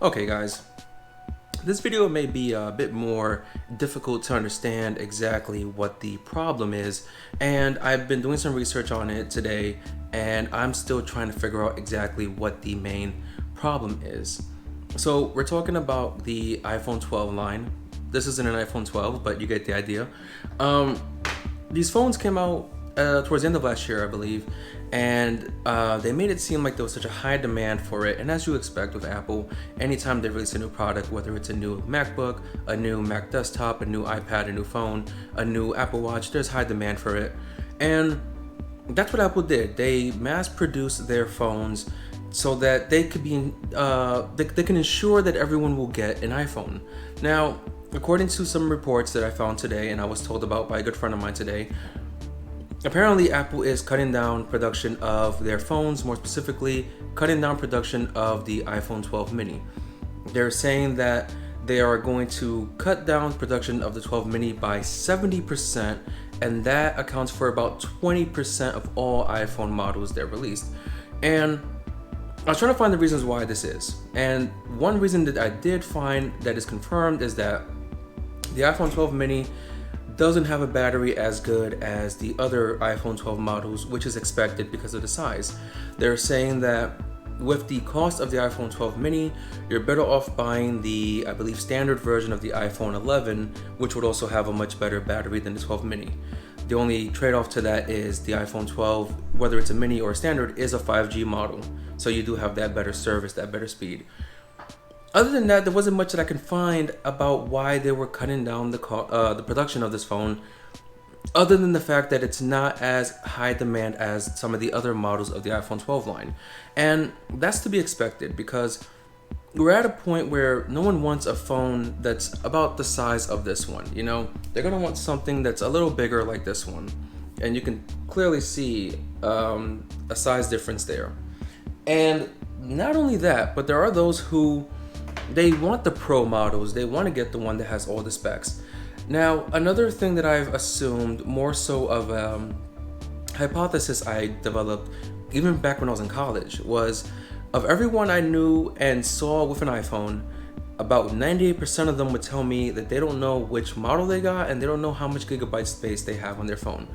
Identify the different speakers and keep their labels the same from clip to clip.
Speaker 1: Okay guys, this video may be a bit more difficult to understand exactly what the problem is, and I've been doing some research on it today and I'm still trying to figure out exactly what the main problem is. So we're talking about the iPhone 12 line. This isn't an iPhone 12, but you get the idea. These phones came out towards the end of last year, I believe, and they made it seem like there was such a high demand for it. And as you expect with Apple, anytime they release a new product, whether it's a new MacBook, a new Mac desktop, a new iPad, a new phone, a new Apple Watch, there's high demand for it. And that's what Apple did. They mass produced their phones so that they could be they can ensure that everyone will get an iPhone. Now, according to some reports that I found today and I was told about by a good friend of mine today, apparently Apple is cutting down production of their phones, more specifically cutting down production of the iPhone 12 mini. They're saying that they are going to cut down production of the 12 mini by 70%, and that accounts for about 20% of all iPhone models they're released. And I was trying to find the reasons why this is, and one reason that I did find that is confirmed is that the iPhone 12 mini doesn't have a battery as good as the other iPhone 12 models, which is expected because of the size. They're saying that with the cost of the iPhone 12 mini, you're better off buying the, I believe, standard version of the iPhone 11, which would also have a much better battery than the 12 mini. The only trade-off to that is the iPhone 12, whether it's a mini or a standard, is a 5G model. So you do have that better service, that better speed. Other than that, there wasn't much that I can find about why they were cutting down the production of this phone, other than the fact that it's not as high demand as some of the other models of the iPhone 12 line. And that's to be expected because we're at a point where no one wants a phone that's about the size of this one. You know, they're gonna want something that's a little bigger like this one. And you can clearly see a size difference there. And not only that, but there are those who they want the Pro models. They want to get the one that has all the specs. Now, another thing that I've assumed, more so of a hypothesis I developed even back when I was in college, was of everyone I knew and saw with an iPhone, about 98% of them would tell me that they don't know which model they got and they don't know how much gigabyte space they have on their phone.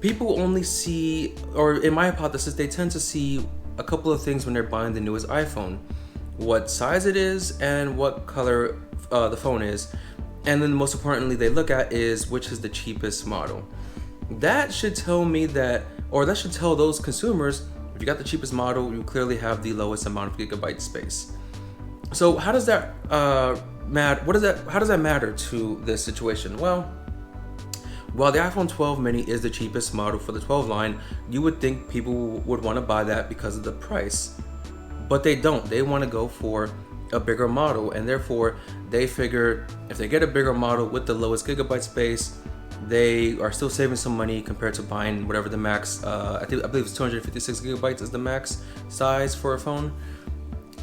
Speaker 1: People only see, or in my hypothesis, they tend to see a couple of things when they're buying the newest iPhone: what size it is and what color the phone is. And then most importantly, they look at is which is the cheapest model. That should tell me that, or that should tell those consumers, if you got the cheapest model, you clearly have the lowest amount of gigabyte space. So how does that how does that matter to this situation? Well, while the iPhone 12 mini is the cheapest model for the 12 line, you would think people would want to buy that because of the price. But they don't. They want to go for a bigger model, and therefore they figure if they get a bigger model with the lowest gigabyte space, they are still saving some money compared to buying whatever the max, I believe it's 256 gigabytes is the max size for a phone.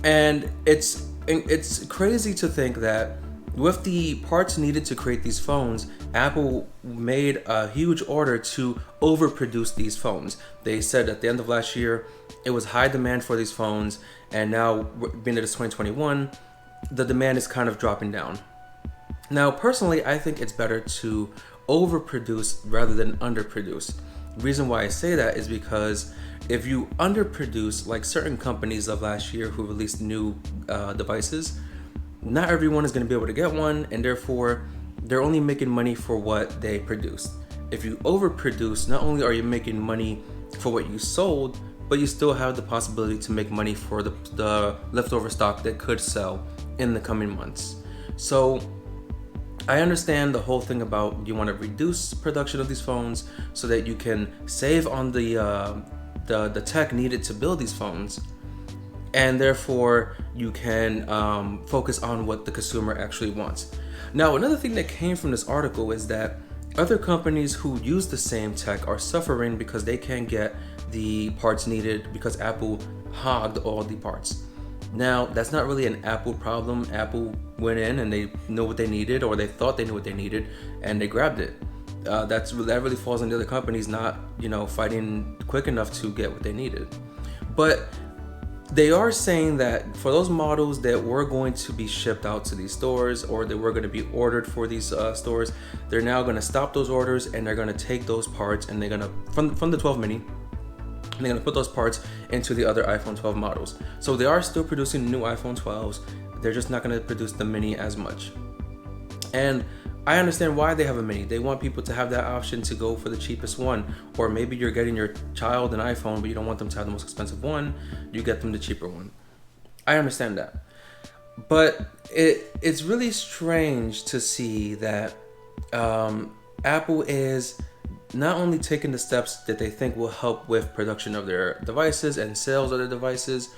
Speaker 1: And it's crazy to think that with the parts needed to create these phones, Apple made a huge order to overproduce these phones. They said at the end of last year, it was high demand for these phones, and now being that it's 2021, the demand is kind of dropping down. Now, personally, I think it's better to overproduce rather than underproduce. The reason why I say that is because if you underproduce, like certain companies of last year who released new devices, not everyone is going to be able to get one, and therefore they're only making money for what they produced. If you overproduce, not only are you making money for what you sold, but you still have the possibility to make money for the leftover stock that could sell in the coming months. So I understand the whole thing about you want to reduce production of these phones so that you can save on the tech needed to build these phones, and therefore you can focus on what the consumer actually wants. Now, another thing that came from this article is that other companies who use the same tech are suffering because they can't get the parts needed because Apple hogged all the parts. Now, that's not really an Apple problem. Apple went in and they knew what they needed, or they thought they knew what they needed, and they grabbed it. That really falls on the other companies not, fighting quick enough to get what they needed. But They are saying that for those models that were going to be shipped out to these stores, or that were going to be ordered for these stores, they're now going to stop those orders, and they're going to take those parts, and they're going to from the 12 mini, and they're going to put those parts into the other iPhone 12 models. So they are still producing new iPhone 12s. They're just not going to produce the mini as much. And I understand why they have a mini. They want people to have that option to go for the cheapest one. Or maybe you're getting your child an iPhone, but you don't want them to have the most expensive one. You get them the cheaper one. I understand that. But it's really strange to see that Apple is not only taking the steps that they think will help with production of their devices and sales of their devices,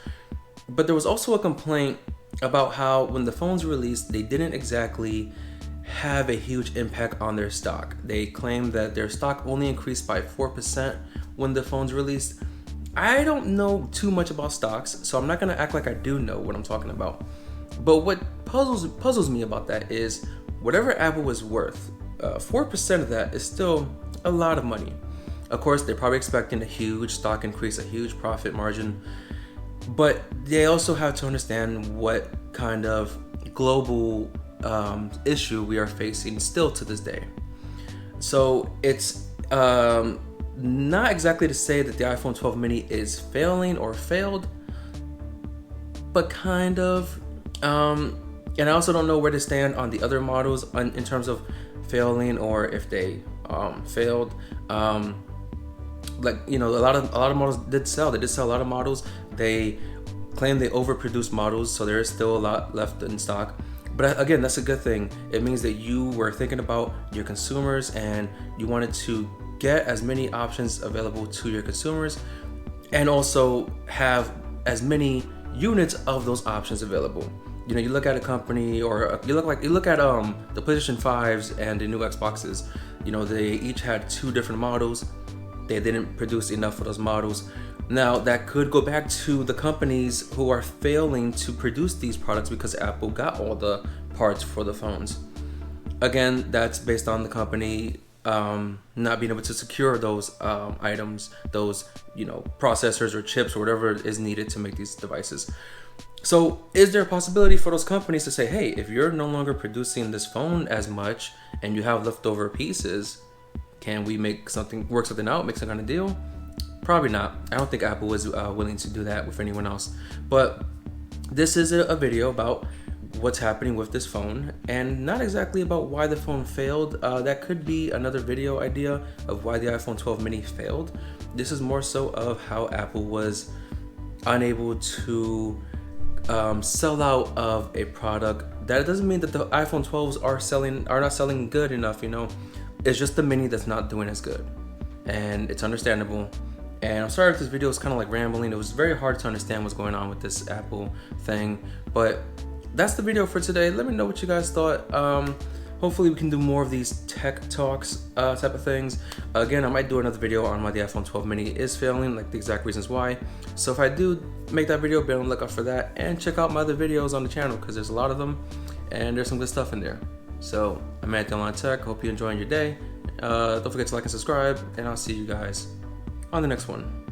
Speaker 1: but there was also a complaint about how when the phones released, they didn't exactly have a huge impact on their stock. They claimed that their stock only increased by 4% when the phones released. I don't know too much about stocks, so I'm not gonna act like I do know what I'm talking about. But what puzzles me about that is whatever Apple was worth, 4% of that is still a lot of money. Of course, they're probably expecting a huge stock increase, a huge profit margin, but they also have to understand what kind of global issue we are facing still to this day. So it's not exactly to say that the iPhone 12 mini is failing or failed, but kind of. And I also don't know where to stand on the other models in terms of failing, or if they failed. Like, you know, a lot of models did sell. They did sell a lot of models. They claim they overproduced models, so there is still a lot left in stock. But again, that's a good thing. It means that you were thinking about your consumers and you wanted to get as many options available to your consumers, and also have as many units of those options available. You know, you look at a company, or you look at the PlayStation 5s and the new Xboxes. You know, they each had 2 different models. They didn't produce enough of those models. Now, that could go back to the companies who are failing to produce these products because Apple got all the parts for the phones. Again, that's based on the company not being able to secure those items, those, you know, processors or chips or whatever is needed to make these devices. So is there a possibility for those companies to say, hey, if you're no longer producing this phone as much and you have leftover pieces, can we work something out, make some kind of deal? Probably not. I don't think Apple was willing to do that with anyone else. But this is a video about what's happening with this phone, and not exactly about why the phone failed. That could be another video idea of why the iPhone 12 mini failed. This is more so of how Apple was unable to sell out of a product. That doesn't mean that the iPhone 12s are not selling good enough, you know. It's just the mini that's not doing as good, and it's understandable. And I'm sorry if this video is kind of like rambling. It was very hard to understand what's going on with this Apple thing, but that's the video for today. Let me know what you guys thought. Hopefully we can do more of these tech talks type of things. Again, I might do another video on why the iPhone 12 mini is failing, like the exact reasons why. So if I do make that video, be on the lookout for that, and check out my other videos on the channel, because there's a lot of them and there's some good stuff in there. So I'm at Olan Tech. Hope you're enjoying your day. Don't forget to like and subscribe, and I'll see you guys on the next one.